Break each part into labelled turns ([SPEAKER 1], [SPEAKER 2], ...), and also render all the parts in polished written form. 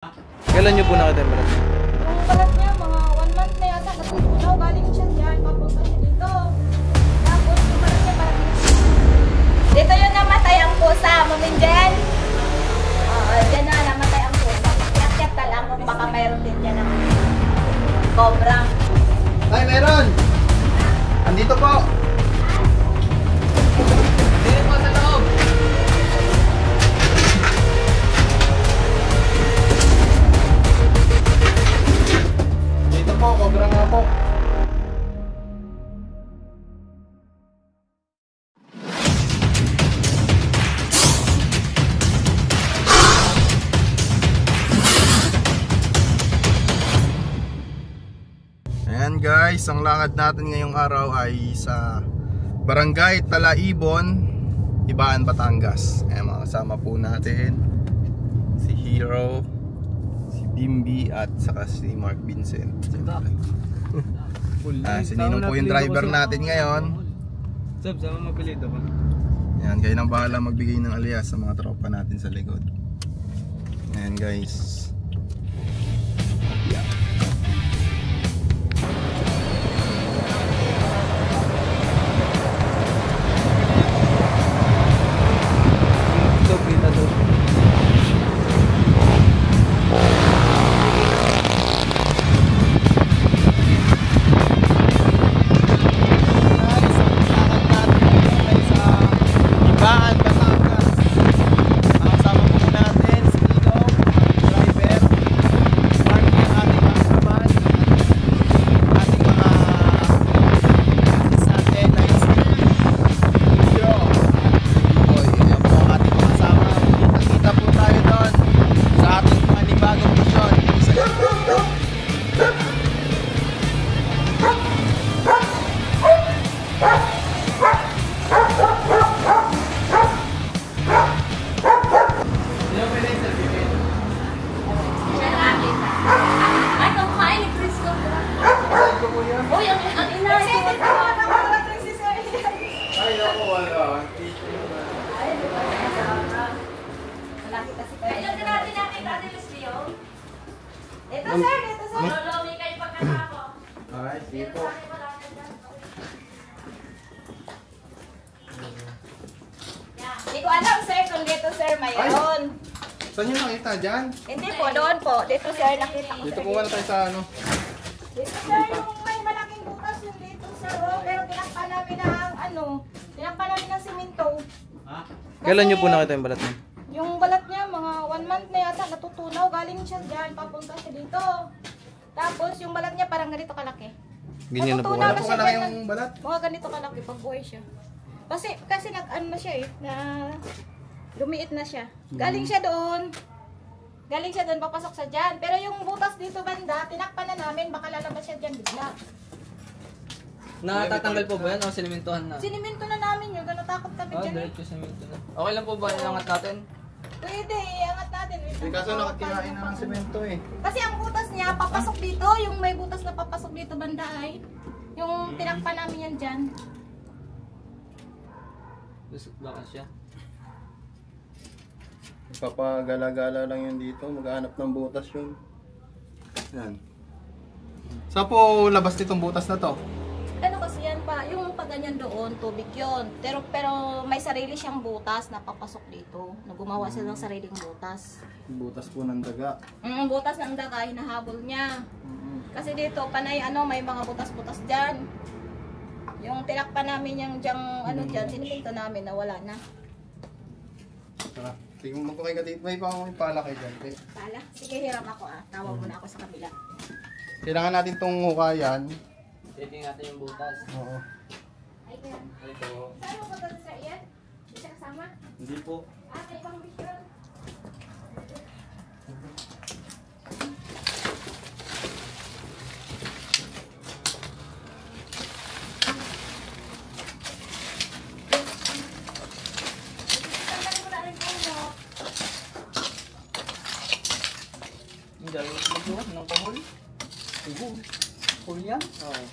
[SPEAKER 1] Kailan nyo po nakita yung balat?
[SPEAKER 2] Yung balat niya, mga 1 month na yata, natutunaw. Galing siya dyan, papunta siya dito. Tapos yung balat niya parang dito yung namatay ang pusa, Maminjen. Dyan na namatay ang pusa. Kiyat-kiyat ka lang kung baka mayroon din dyan ng cobra.
[SPEAKER 3] Ay, meron! Andito po! Andito po sa loob! Dito po, cobra nga po. Ayan guys, ang lakad natin ngayong araw ay sa Barangay Talaibon, Ibaan, Batangas. Ayan, mga kasama po natin si Hero, si Bimbi at saka si Mark Vincent. Si Ninong po yung driver natin ngayon.
[SPEAKER 1] Sab, sama mapilido ko.
[SPEAKER 3] Ayan, kayo nang bahala magbigay ng alias sa mga tropa natin sa likod. Ayan guys. Yeah.
[SPEAKER 1] Ito, pita to.
[SPEAKER 3] Ibaan, Batangas. Kasama po natin si Nino, driver, Mark yung ating mga kaban, ating mga natin na si Hero. Boy, yan po ang ating mga kasama. Nakita po tayo doon sa ating panibagong mission.
[SPEAKER 2] Ay, kumain ni Chris ko. Uy, ang ina. Excited ko na nakarating si Sir.
[SPEAKER 3] Ay, naku, wala.
[SPEAKER 2] Malaki kasi kayo. Ilan din natin nakita ni Lucio? Ito sir, ito sir. Lolomi kayo pagkatapos.
[SPEAKER 3] Ay, sige po.
[SPEAKER 2] Hindi ko alam sir kung dito sir mayroon.
[SPEAKER 3] Saan nyo nakita dyan?
[SPEAKER 2] Hindi po, doon po. Dito sir, nakita ko
[SPEAKER 3] Dito
[SPEAKER 2] sir.
[SPEAKER 3] po wala tayo sa ano.
[SPEAKER 2] Dito sir, yung may malaking butas yung dito sir. Oh, pero tinakpan namin ng ano, tinakpan namin ng simento.
[SPEAKER 1] Kailan nyo po
[SPEAKER 2] Kasi
[SPEAKER 1] nakita yung balat niya?
[SPEAKER 2] yung balat niya, mga 1 month na yata, natutunaw. Galing siya dyan, papunta siya dito. Tapos yung balat niya parang ganito kalaki.
[SPEAKER 1] Ganyan na po
[SPEAKER 2] Natutunaw
[SPEAKER 1] wala.
[SPEAKER 2] na
[SPEAKER 3] Kung
[SPEAKER 2] siya
[SPEAKER 3] malaki
[SPEAKER 2] dyan.
[SPEAKER 3] yung balat.
[SPEAKER 2] Mga ganito kalaki pag buhay siya. Kasi nag-ano na siya na lumiit na siya. Galing siya doon. Galing siya doon, papasok sa dyan. Pero yung butas dito banda, tinakpan na namin, baka lalabas siya dyan bigla.
[SPEAKER 4] Natatanggal po ba yan o sinimentohan na?
[SPEAKER 2] Siniminto na namin yun, natakot kami dyan.
[SPEAKER 4] Diretso siniminto na. Okay lang po ba ilangat natin?
[SPEAKER 2] Pwede, iangat natin.
[SPEAKER 3] Hindi kaso nakakinain na ng semento eh.
[SPEAKER 2] Kasi ang butas niya, papasok dito, yung may butas na papasok dito banda ay, yung tinakpan namin yan dyan.
[SPEAKER 4] Baka siya.
[SPEAKER 3] Papagala-gala lang yun dito. Maghahanap ng butas yun. Yan. Saan po labas nitong butas na to?
[SPEAKER 2] Ano kasi yan pa, yung pag ganyan doon, tubig yun. Pero may sarili siyang butas na papasok dito. Nagumawa siya ng sariling butas.
[SPEAKER 3] Butas po ng daga.
[SPEAKER 2] Butas ng daga, hinahabol niya. Kasi dito, panay may mga butas-butas dyan. Yung tinakpan namin yung dyang, dyan, siniminto namin na wala na.
[SPEAKER 3] Tara. Tingnan mo ko kayo dito. May pala kayo dyan. Okay?
[SPEAKER 2] Pala, sige hirap ako tawag muna ako sa kabila.
[SPEAKER 3] Kailangan natin tong hukayan.
[SPEAKER 4] Checking natin yung butas.
[SPEAKER 3] Oo.
[SPEAKER 2] Ay, kaya.
[SPEAKER 4] Ito.
[SPEAKER 2] Saan mo ba sa iyan? Hindi siya kasama?
[SPEAKER 4] Hindi po.
[SPEAKER 2] May ibang mission. Tanggalin mo na rin ulo.
[SPEAKER 4] Hindi dahil magbukas ng pahol. Siguro. Hul yan? Oo.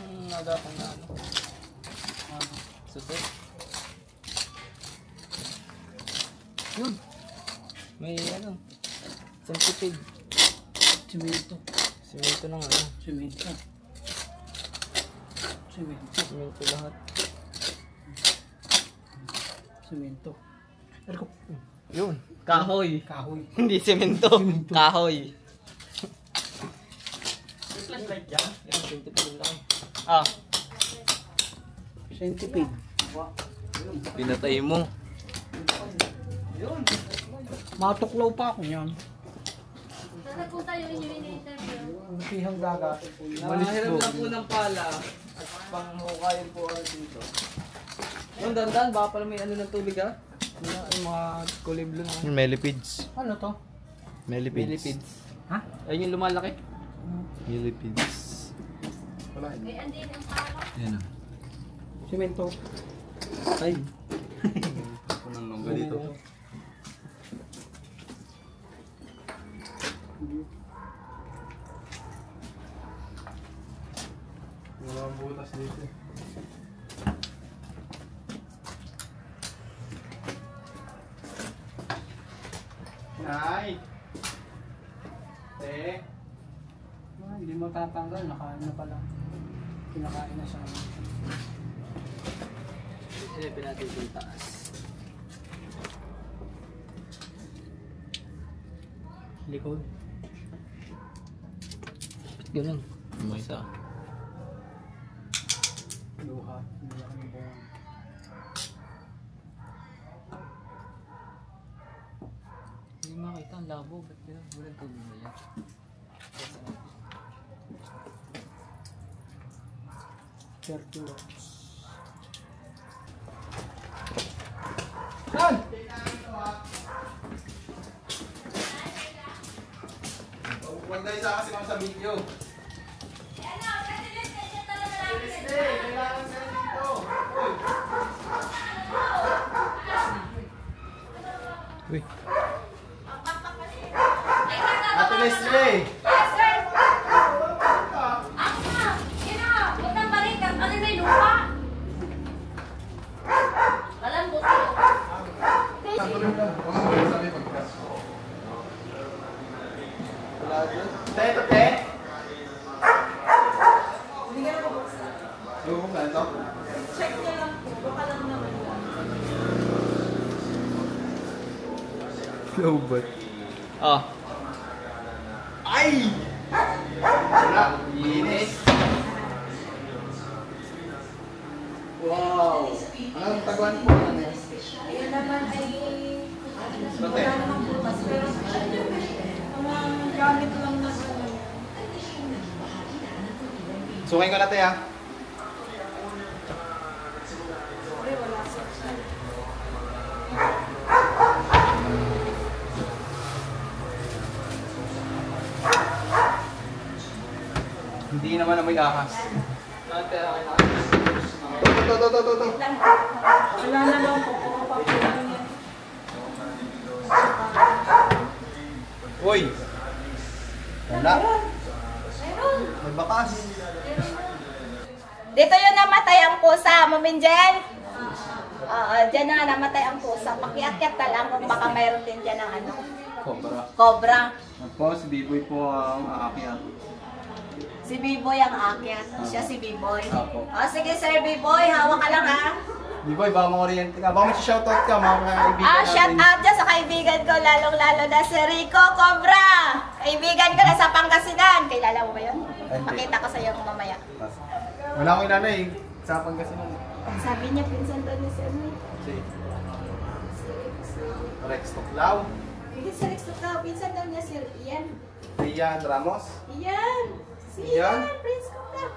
[SPEAKER 4] Yung nagapang na ano. Susit. Yun. May ano.
[SPEAKER 1] Centipede.
[SPEAKER 4] Simento.
[SPEAKER 1] Simento na nga.
[SPEAKER 4] Simento. Simento.
[SPEAKER 1] Simento lahat.
[SPEAKER 4] Simento. Ano ko?
[SPEAKER 1] Yun. Kahoy.
[SPEAKER 4] Kahoy.
[SPEAKER 1] Hindi simento. Kahoy.
[SPEAKER 4] Flashlight yan.
[SPEAKER 1] Yan, centipede lang. Ah,
[SPEAKER 4] Centipede.
[SPEAKER 1] pinatay mo.
[SPEAKER 4] Yun. Matuklaw pa ako niyan.
[SPEAKER 2] Saan nagpunta yung interview?
[SPEAKER 4] Pihang dagat.
[SPEAKER 1] Nahiram lang po ng pala at panghukayin po ano dito. Yung dandan, baka pala may ano ng tubig ha? Yung mga kuliblo na. Millipedes.
[SPEAKER 4] Ano to?
[SPEAKER 1] Millipedes.
[SPEAKER 4] Ha?
[SPEAKER 1] Ayun yung lumalaki. Millipedes.
[SPEAKER 2] May andin ang para.
[SPEAKER 1] Yan o.
[SPEAKER 4] Simento.
[SPEAKER 1] Ay.
[SPEAKER 3] Punang longga dito. Walang butas dito. Nay! Te!
[SPEAKER 4] Hindi mo tatanggal. Nakain na pala. Kinakain na siya.
[SPEAKER 1] Silipin natin yung taas.
[SPEAKER 4] Likod.
[SPEAKER 1] Ba't ganun? May isa.
[SPEAKER 4] Luha. Hindi ako ng buwan.
[SPEAKER 1] Hindi makita ang labo. Ba't ganun? Walang tubig na yan.
[SPEAKER 4] Circulars.
[SPEAKER 3] Saan? Huwag na isa kasi mga sa video. Kailangan ka dito.
[SPEAKER 1] Uy.
[SPEAKER 3] Ate Leslie!
[SPEAKER 2] Yes, sir! Ako na! Yan na! Huwag nang balik! Ano na yung lupa? Malambot yun.
[SPEAKER 3] Tuloy lang. Huwag mo sabi pagkas. Wala dyan. Te!
[SPEAKER 2] Hindi ka na mabuksan.
[SPEAKER 3] Yung saan to?
[SPEAKER 2] Check niya lang po. Baka lang naman yan.
[SPEAKER 1] Flowbot. Ah.
[SPEAKER 3] Ay! Wala. Linis. Wow! Anong taguan po? Ano yan?
[SPEAKER 2] Ayun naman ay...
[SPEAKER 3] Bate.
[SPEAKER 2] Wala namang bukas. Pero ang gamit lang na sa
[SPEAKER 3] Sukain ko natin ha.
[SPEAKER 2] wala sa
[SPEAKER 3] Hindi naman amoy ahas. To.
[SPEAKER 2] wala naman po. Pumapapulong yan.
[SPEAKER 3] Uy! Wala.
[SPEAKER 2] Meron.
[SPEAKER 3] May bakas.
[SPEAKER 2] Dito yung namatay ang pusa, Maminjen. Diyan na namatay ang pusa. Pakiakyat na lang kung baka mayroon din dyan ng ano.
[SPEAKER 3] Cobra.
[SPEAKER 2] Cobra.
[SPEAKER 3] Ako, si B-Boy po ang aakyat.
[SPEAKER 2] Si B-Boy ang aakyat. Siya si B-Boy.
[SPEAKER 3] Apo.
[SPEAKER 2] Sige sir B-Boy, hawak ka lang ha.
[SPEAKER 3] B-Boy, baka mga-oriente ka. Baka may shoutout ka, mga kaibigan natin.
[SPEAKER 2] Shout out dyan sa kaibigan ko, lalong-lalo na si Rico Cobra. Kaibigan ko na sa Pangasinan. Kilala mo ba yun?
[SPEAKER 3] Hindi.
[SPEAKER 2] Pakita ko sa iyo mamaya.
[SPEAKER 3] Wala akong inanay. Sa Pangasinan.
[SPEAKER 2] Sabi niya, pinsan daw niya si ano.
[SPEAKER 3] Si Rex Tuklaw.
[SPEAKER 2] Hindi si Rex Tukaw, pinsan daw niya si Ian.
[SPEAKER 3] Rian Ramos.
[SPEAKER 2] Ian! Si
[SPEAKER 3] Ian?
[SPEAKER 2] Ian, Prince Tukaw.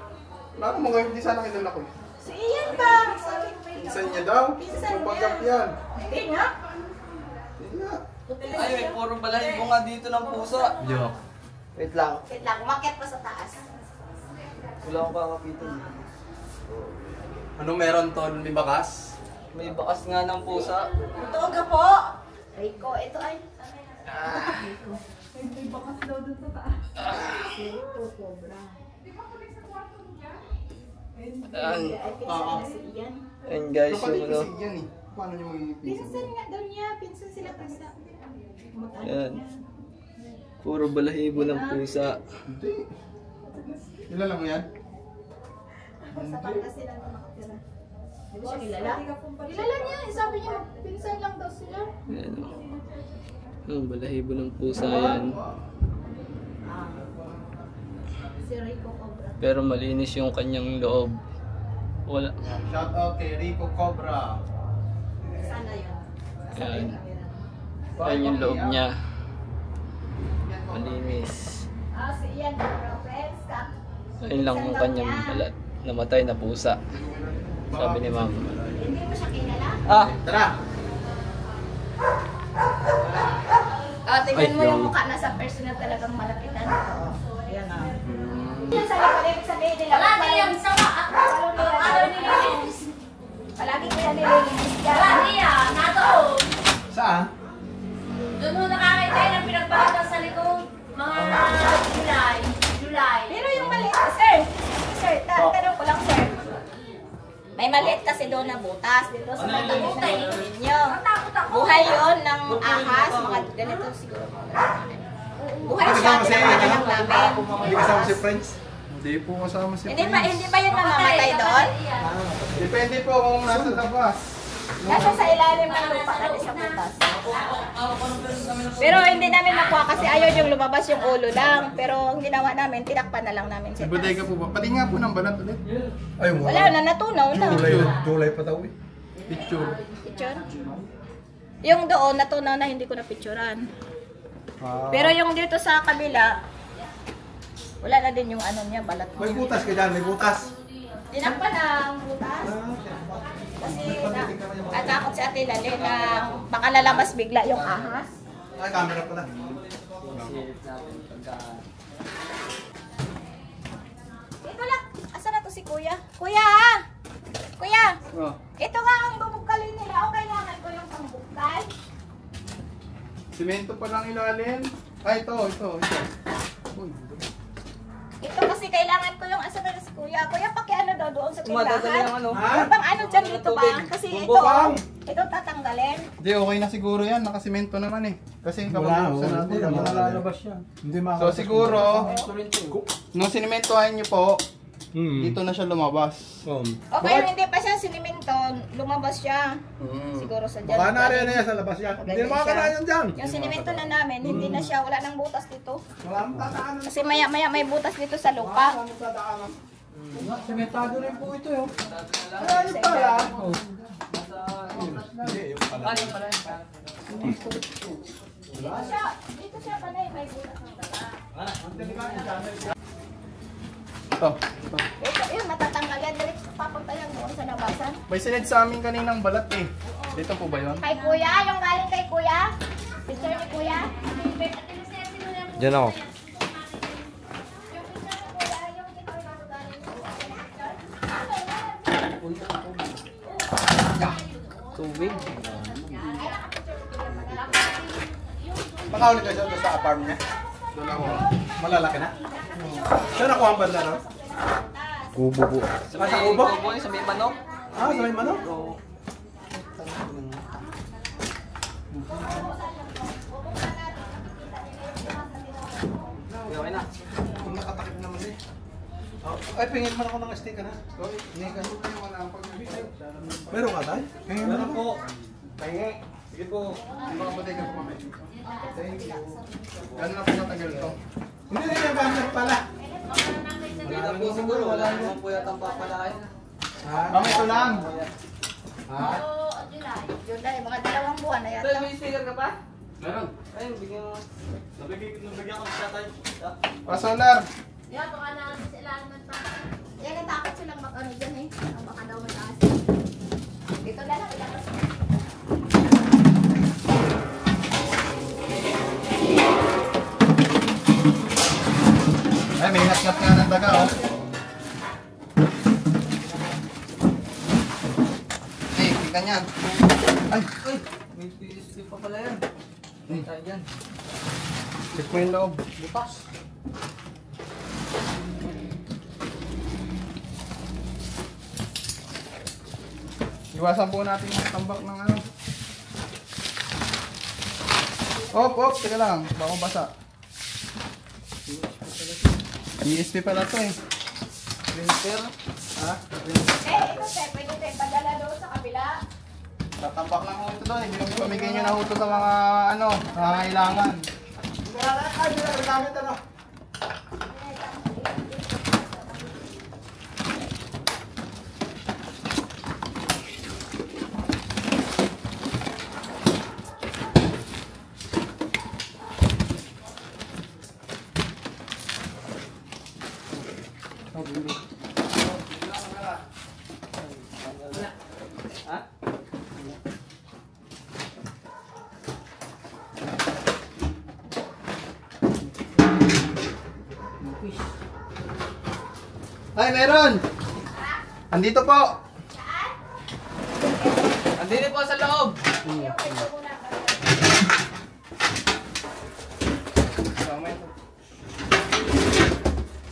[SPEAKER 3] Wala akong mga hindi sana kilala ko.
[SPEAKER 2] Si Ian ba? Sabi ko ba
[SPEAKER 3] Pinsan niya daw.
[SPEAKER 2] Pinsan niya.
[SPEAKER 3] Pagpanggap yan.
[SPEAKER 2] Hindi nga.
[SPEAKER 3] Hindi nga.
[SPEAKER 1] Ay, may puro balahibo nga dito ng pusa.
[SPEAKER 3] Joke.
[SPEAKER 1] Wait lang.
[SPEAKER 2] Wait lang, umakyat pa sa taas.
[SPEAKER 1] Wala akong kakapitan.
[SPEAKER 3] Ano meron to? May bakas?
[SPEAKER 1] May bakas nga ng pusa.
[SPEAKER 2] Ito ka po. Rico, ito ay. Rico. May bakas daw dun sa taas. Rico, Cobra.
[SPEAKER 1] Ayan.
[SPEAKER 2] Ay, pinsan na si Ian.
[SPEAKER 1] Ayan guys,
[SPEAKER 3] Kapatid
[SPEAKER 1] yung
[SPEAKER 3] ko
[SPEAKER 1] ano.
[SPEAKER 3] si Ian eh. Paano niyo magiging pinsan?
[SPEAKER 2] Pinsan nga daw niya, pinsan sila basta.
[SPEAKER 1] Yan. Puro balahibo ng pusa.
[SPEAKER 3] Hindi. Kilala mo yan?
[SPEAKER 2] Sa kasi lang nakatira. Hindi ko siya kilala. Kilala niya, sabi niya, pinsan lang daw sila.
[SPEAKER 1] Ayan o. Ang balahibo ng pusa yan.
[SPEAKER 2] Si Rico Cobra.
[SPEAKER 1] Pero malinis yung kanyang loob. Wala.
[SPEAKER 3] Shout out kay Rico Cobra.
[SPEAKER 2] Sana yun.
[SPEAKER 1] Ayan. Ayan yung loob niya. Malinis.
[SPEAKER 2] Si Ian, friends ka.
[SPEAKER 1] Ayun lang yung kanyang balat. Namatay na pusa. Sabi ni mama.
[SPEAKER 2] Hindi mo siya kilala?
[SPEAKER 1] Ah!
[SPEAKER 3] Tara!
[SPEAKER 2] Tingnan mo
[SPEAKER 1] Ay,
[SPEAKER 2] yung
[SPEAKER 1] yung-
[SPEAKER 2] mukha na sa personal talagang malapitan. Ayan na. Yan sa likod, sabihin nila. Palagi yan sa palagi ko yan nililinis.
[SPEAKER 5] Palagi yan, nato.
[SPEAKER 3] Saan?
[SPEAKER 5] Doon mo nakakita tayo ng pinagbalatan sa likod. Mga July.
[SPEAKER 2] Pero yung maliit, sir, tanong ko lang, sir. May maliit kasi doon na butas dito sa mga ninyo.
[SPEAKER 5] Natakot ako.
[SPEAKER 2] Buhay yon ng ahas, mga ganito siguro. Buhay siya, tinamanan lang namin.
[SPEAKER 3] Hindi kasama si Friends? Hindi po kasama si
[SPEAKER 2] Hindi
[SPEAKER 3] Friends.
[SPEAKER 2] ba yun namamatay doon?
[SPEAKER 3] Depende po kung nasa labas.
[SPEAKER 2] Nasa sa ilalim ng lupa natin sa butas. Pero hindi namin makuha kasi ayaw yung lumabas yung ulo lang. Pero ang ginawa namin, tinakpan na lang namin
[SPEAKER 3] Sa
[SPEAKER 2] siya.
[SPEAKER 3] bodega po ba? Pati nga po ng balat ulit.
[SPEAKER 6] Ay,
[SPEAKER 2] Wala na, natunaw na.
[SPEAKER 6] Julay pa daw eh.
[SPEAKER 3] Picture.
[SPEAKER 2] Picture. Yung doon, natunaw na, hindi ko na picturean. Pero yung dito sa kabila, wala na din yung ano niya, balat
[SPEAKER 6] May
[SPEAKER 2] niya.
[SPEAKER 6] butas ka dyan, may butas.
[SPEAKER 2] Tinakpan na ang butas. Kasi natakot si Ate Lali na baka lalabas bigla yung ahas.
[SPEAKER 6] Ay, camera pala.
[SPEAKER 2] Ito lang. Asa na to si Kuya? Kuya! Kuya!
[SPEAKER 1] Oh.
[SPEAKER 2] Ito nga ang bubukkalin nila. O kailangan ko yung pambukal.
[SPEAKER 3] Simento pa lang ilalim. Ay, ito. Uy.
[SPEAKER 2] Ito kasi kailangan ko yung asa na si Kuya. Kuya, pakiano daw doon sa
[SPEAKER 1] Madadali
[SPEAKER 2] tindahan.
[SPEAKER 1] ang ano.
[SPEAKER 2] Ano bang ano dyan dito ba? Kasi ito, ito tatanggalin.
[SPEAKER 3] Hindi, okay na siguro yan. Nakasimento naman eh. Kasi
[SPEAKER 6] Wala,
[SPEAKER 3] kapag buksan natin,
[SPEAKER 6] hindi naman
[SPEAKER 3] malalabas.
[SPEAKER 6] lalabas yan. Hindi
[SPEAKER 3] So
[SPEAKER 6] makakasas.
[SPEAKER 3] siguro, nung sinimentohan nyo po,
[SPEAKER 6] Hmm.
[SPEAKER 3] dito na siya lumabas.
[SPEAKER 6] Oh.
[SPEAKER 2] Okay, yung hindi pa siya sinimento, lumabas siya. Siguro sa dyan.
[SPEAKER 6] Baka na yan sa labas yan. Hindi na makakalayan yan dyan.
[SPEAKER 2] Yung sinimento na namin, hindi na siya, wala nang butas dito.
[SPEAKER 6] Wala mong tataanan.
[SPEAKER 2] Kasi maya may butas dito sa lupa.
[SPEAKER 6] Wala mong tataanan.
[SPEAKER 4] Sementado rin po ito yun.
[SPEAKER 6] Ay, pala.
[SPEAKER 1] Ano pala yun?
[SPEAKER 2] Dito siya panay, may butas ng taba.
[SPEAKER 3] Ito.
[SPEAKER 2] Ito, yun, matatanggal yan. Dali, papunta yan doon sa labasan.
[SPEAKER 3] May sinid sa amin kaninang balat eh. Dito po ba yun?
[SPEAKER 2] Kay Kuya, yung galing kay Kuya. Picture ni Kuya.
[SPEAKER 1] Diyan ako.
[SPEAKER 2] Yung picture ni Kuya, yung ito yung galing
[SPEAKER 1] Tubig.
[SPEAKER 6] Baka ulit ka doon sa apartment niya. Doon ako. Malalaki na. Siya nakuha ang banda no?
[SPEAKER 1] Kubo po.
[SPEAKER 6] Sa kubo?
[SPEAKER 1] Kubo sa may manok.
[SPEAKER 6] Ah, sa may manok?
[SPEAKER 1] Oo. Okay na.
[SPEAKER 6] Kung nakatakip naman eh. Ay, pingin mo na ako ng sticker ha?
[SPEAKER 3] Hindi ka wala ang pagbibigay.
[SPEAKER 6] Meron ka tayo? Pingin mo na po.
[SPEAKER 3] Pahingi. Sige po. Mga bodega po kami. Thank you. Gano'n na po natagal to?
[SPEAKER 6] Hindi na yung banner pala.
[SPEAKER 1] Hindi na po siguro. Wala naman po yata ang papalain.
[SPEAKER 6] Ha?
[SPEAKER 3] Ma'am, ito lang.
[SPEAKER 6] Ha?
[SPEAKER 2] Yun dahil, mga 2 buwan na
[SPEAKER 1] Ito,
[SPEAKER 2] yata.
[SPEAKER 1] may sticker ka pa?
[SPEAKER 3] Meron.
[SPEAKER 1] Ayun, bigyan mo.
[SPEAKER 4] Nabigyan ko sa tayo.
[SPEAKER 3] Pa-solar.
[SPEAKER 5] Yan, baka na sa ilalim pa.
[SPEAKER 2] Yan, natakot silang mag-ano dyan eh. Ang baka daw mataas. Dito na lang, ilabas mo.
[SPEAKER 3] Ay, may ngat-ngat nga ng daga oh. Hey, tika niyan. Ay,
[SPEAKER 1] Ay, may PSP pa pala yan. Ay, tayo dyan.
[SPEAKER 3] check mo yung loob.
[SPEAKER 1] Bukas.
[SPEAKER 3] Iwasan po natin yung tambak ng ano. Op, teka lang. Baka basa. ESP pala to eh.
[SPEAKER 1] Printer.
[SPEAKER 3] Ha?
[SPEAKER 2] Ito te, pwede te, padala doon sa kabila.
[SPEAKER 3] Tatambak lang ako ito doon. Yung pamigay nyo na ito sa mga ano, kailangan. Ay, hindi na gamit ano. Ay, meron! Andito po!
[SPEAKER 1] Andito po sa loob.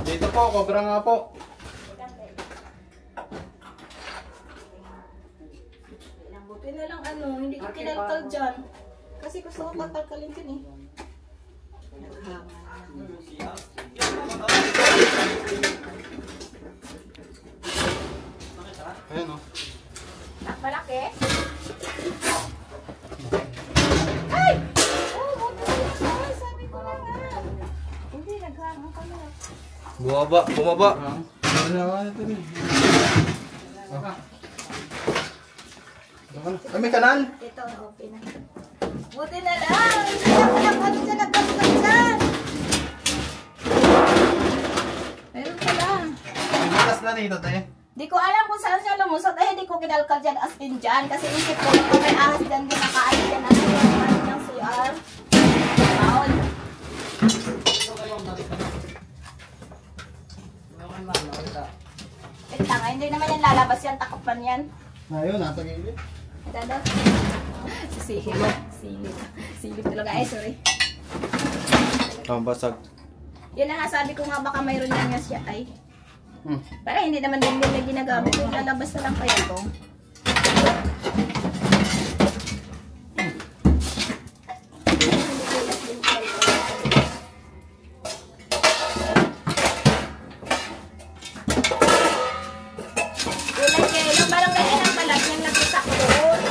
[SPEAKER 3] Dito po, cobra nga po.
[SPEAKER 2] Buti na lang ano, hindi ko kinalkal dyan. Kasi gusto ko kalkalin din eh.
[SPEAKER 3] Ayan o.
[SPEAKER 2] Malaki? Ay! Oh, buti na lang. Ay, sabi ko na nga. Hindi, naghahang ka na.
[SPEAKER 1] Bumaba, bumaba.
[SPEAKER 3] Ay, may kanan!
[SPEAKER 2] Ito, okay na. Buti na lang. Hindi ako nakano dyan, nagkasal dyan. Meron pala.
[SPEAKER 3] May butas na dito, te.
[SPEAKER 2] Di ko alam kung saan siya lumusot. Ay, hindi ko kinalkal dyan as in dyan. Kasi isip ko, kung may ahas dyan, di nakaalis dyan. Ano yung ano ng CR? Baon. Wait lang, hindi naman yan lalabas yan. Takapan yan.
[SPEAKER 3] Ayun, nasa gilid.
[SPEAKER 2] Ito daw. Silip. Silip. Silip talaga. Ay, sorry.
[SPEAKER 3] Basag.
[SPEAKER 2] Yan na nga, sabi ko nga baka mayroon yan nga siya. Ay.
[SPEAKER 3] Hmm.
[SPEAKER 2] Para hindi naman din nila ginagamit. Yung lalabas na lang kaya ito. Yung parang ganyan ang balat yung nakita ko doon.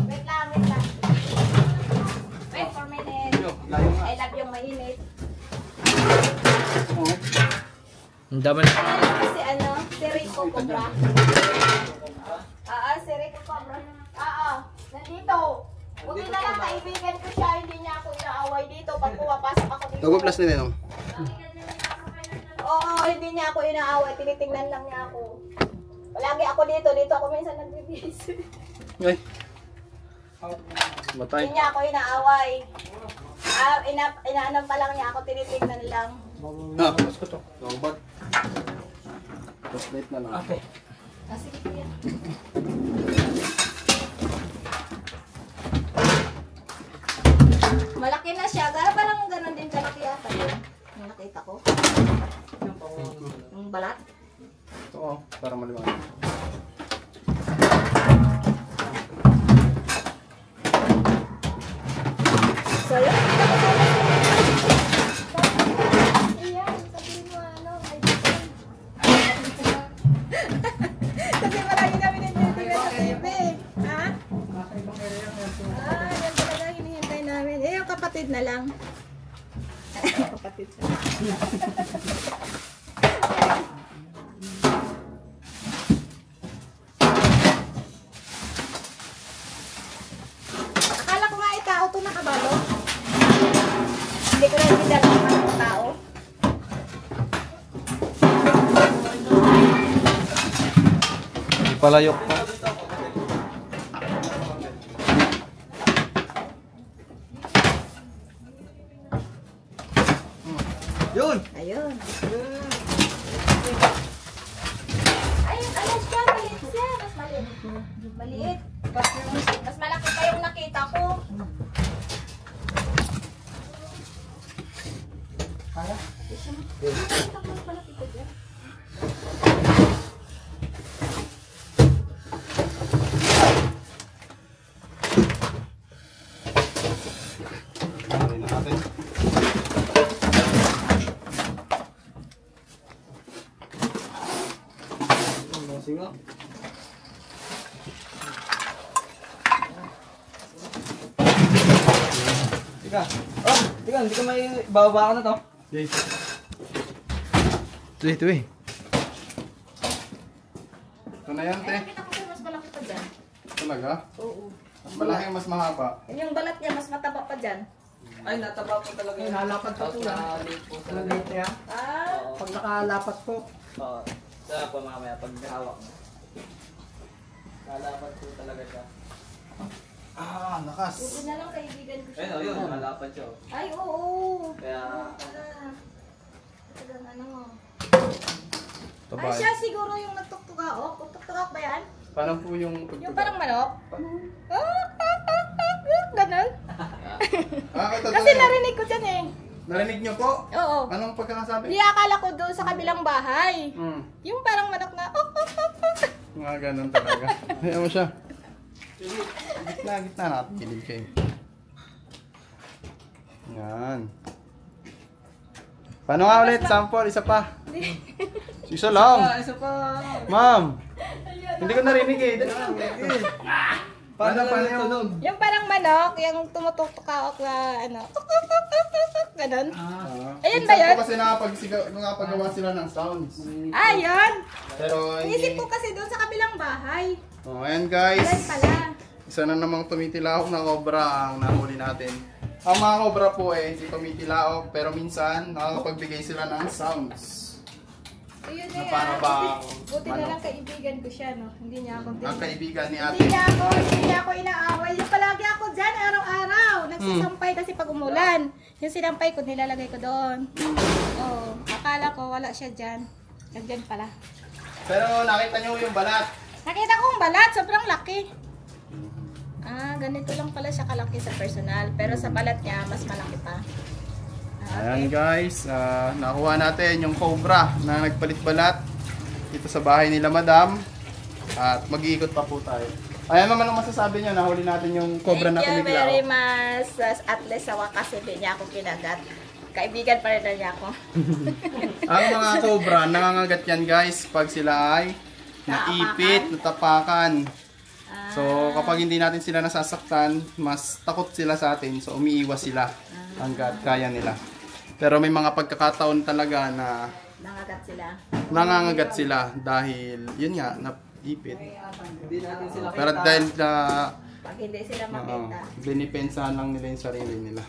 [SPEAKER 2] Wait lang, wait lang. Wait for a minute. I love yung mainit.
[SPEAKER 1] Ang dami na.
[SPEAKER 2] Ayan kasi ano, si Rico Cobra. Si Rico Cobra. Nandito. Buti na lang kaibigan ko siya, hindi niya ako inaaway dito pag pumapasok ako dito.
[SPEAKER 3] Logo plus nila, no?
[SPEAKER 2] Oo, hindi niya ako inaaway, tinitingnan lang niya ako. Palagi ako dito ako minsan nagbibis.
[SPEAKER 3] Ay. Matay.
[SPEAKER 2] Hindi niya ako inaaway. Inaanam pa lang niya ako, tinitingnan lang.
[SPEAKER 3] Ah, mas ko to. Lobot. Flashlight na lang.
[SPEAKER 1] Okay.
[SPEAKER 2] Sige kuya. Malaki na siya. Parang ganun din kalaki yata yun. Yung nakita ko. Yung balat.
[SPEAKER 3] Oo, para maliwanag.
[SPEAKER 2] So, yun. Iyan, sabihin mo ano, may dito. Kasi marami kami nagtitingnan sa TV. Ha? Yan talaga hinihintay namin. Eh, yung kapatid na lang. Kapatid na lang. Akala ko nga tao to nakabalo. Hindi ko na hinidala ng tao.
[SPEAKER 1] Palayok pa.
[SPEAKER 3] Yun!
[SPEAKER 2] Ayun. Ayun, alas siya. Malit siya. Mas malit. Maliit. Mas malaki pa yung nakita ko.
[SPEAKER 6] Kaya?
[SPEAKER 2] Nakita ko mas malaki pa dyan.
[SPEAKER 6] Tanggalin na natin.
[SPEAKER 1] Singa. Tika. Oh, tika, hindi ka may bababa ka na to.
[SPEAKER 3] Yes. Ito eh. Ito na yan, te.
[SPEAKER 2] Nakita ko mas malaki pa dyan.
[SPEAKER 3] Talaga?
[SPEAKER 2] Oo.
[SPEAKER 3] Mas malaki, mas mahaba.
[SPEAKER 2] Yung balat niya mas mataba pa dyan.
[SPEAKER 1] Ay, nataba po talaga yun.
[SPEAKER 4] Nalapad pa po yan.
[SPEAKER 1] Nalapad po talaga.
[SPEAKER 4] Malate yan.
[SPEAKER 2] Ah,
[SPEAKER 4] Pag nakalapat po.
[SPEAKER 1] Oo. Sarap po mamaya pag hawak mo. Nalapad po talaga siya.
[SPEAKER 3] Ah, nakas.
[SPEAKER 2] buti na lang kaibigan ko siya.
[SPEAKER 1] Ayun, yun, nalapad siya. Oh.
[SPEAKER 2] Ay, oo.
[SPEAKER 1] Kaya,
[SPEAKER 2] Talagang ano. Ay,
[SPEAKER 3] Tabay.
[SPEAKER 2] siya siguro yung nagtuktukao. Tuktukao ba yan?
[SPEAKER 3] Paano po yung
[SPEAKER 2] Yung
[SPEAKER 3] pagtuga?
[SPEAKER 2] parang manok? Ganon.
[SPEAKER 3] Ah, ito,
[SPEAKER 2] Kasi narinig ko dyan eh.
[SPEAKER 3] Narinig niyo po?
[SPEAKER 2] Oo.
[SPEAKER 3] Anong pagkakasabi?
[SPEAKER 2] Hindi akala ko doon sa kabilang bahay.
[SPEAKER 3] Hmm.
[SPEAKER 2] Yung parang manok na,
[SPEAKER 3] Mga ganun talaga. Hayaan mo siya. Gitna natin. Kilig kayo. Yan. Paano nga ulit? Sample, isa pa. Isa lang.
[SPEAKER 1] isa pa.
[SPEAKER 3] Ma'am. Hindi ko narinig eh. Dali lang. Paano yung
[SPEAKER 1] tunog?
[SPEAKER 2] yung parang manok, yung tumutuktukao na ano. Ganon. Ayan ba
[SPEAKER 3] minsan
[SPEAKER 2] yun?
[SPEAKER 3] po kasi nakapagawa sila ng sounds.
[SPEAKER 2] Ah, yun.
[SPEAKER 3] Pero
[SPEAKER 2] Inisip ko kasi doon sa kabilang bahay.
[SPEAKER 3] Oh, ayan
[SPEAKER 2] Yan
[SPEAKER 3] guys.
[SPEAKER 2] pala.
[SPEAKER 3] Isa na namang tumitilaok na cobra ang nahuli natin. Ang mga cobra po hindi tumitilaok pero minsan nakakapagbigay sila ng sounds.
[SPEAKER 2] Ayun
[SPEAKER 3] Na
[SPEAKER 2] na
[SPEAKER 3] para
[SPEAKER 2] yan.
[SPEAKER 3] bang
[SPEAKER 2] Buti na
[SPEAKER 3] manok.
[SPEAKER 2] lang kaibigan ko siya, no? Hindi niya ako
[SPEAKER 3] Ang kaibigan ni
[SPEAKER 2] Hindi
[SPEAKER 3] ate.
[SPEAKER 2] niya ako inaaway. Yung palagi ako dyan, araw-araw. Nagsisampay kasi pag umulan. Yung sinampay ko, nilalagay ko doon. Oo. Akala ko wala siya dyan. Nandyan pala.
[SPEAKER 3] Pero nakita nyo yung balat.
[SPEAKER 2] Nakita kong balat, sobrang laki. Ah, ganito lang pala siya kalaki sa personal. Pero sa balat niya, mas malaki pa. Ah,
[SPEAKER 3] Ayan guys, nakuha natin yung cobra na nagpalit balat dito sa bahay nila madam. At mag-iikot pa po tayo. Ayan naman ang masasabi nyo, nahuli natin yung cobra na
[SPEAKER 2] Thank you very
[SPEAKER 3] tumiglaw.
[SPEAKER 2] much. At least sa wakas, hindi niya ako kinagat. Kaibigan pa rin na niya ako.
[SPEAKER 3] Ang mga cobra, nangangagat yan guys pag sila ay naipit, natapakan. So kapag hindi natin sila nasasaktan, mas takot sila sa atin. So umiiwas sila hanggat kaya nila. Pero may mga pagkakataon talaga na
[SPEAKER 2] Nangagat sila.
[SPEAKER 3] nangangagat sila dahil yun nga, naipit.
[SPEAKER 1] Hindi natin sila
[SPEAKER 3] Pero dahil
[SPEAKER 2] Pag hindi sila makita.
[SPEAKER 3] binipensahan lang nila yung sarili nila.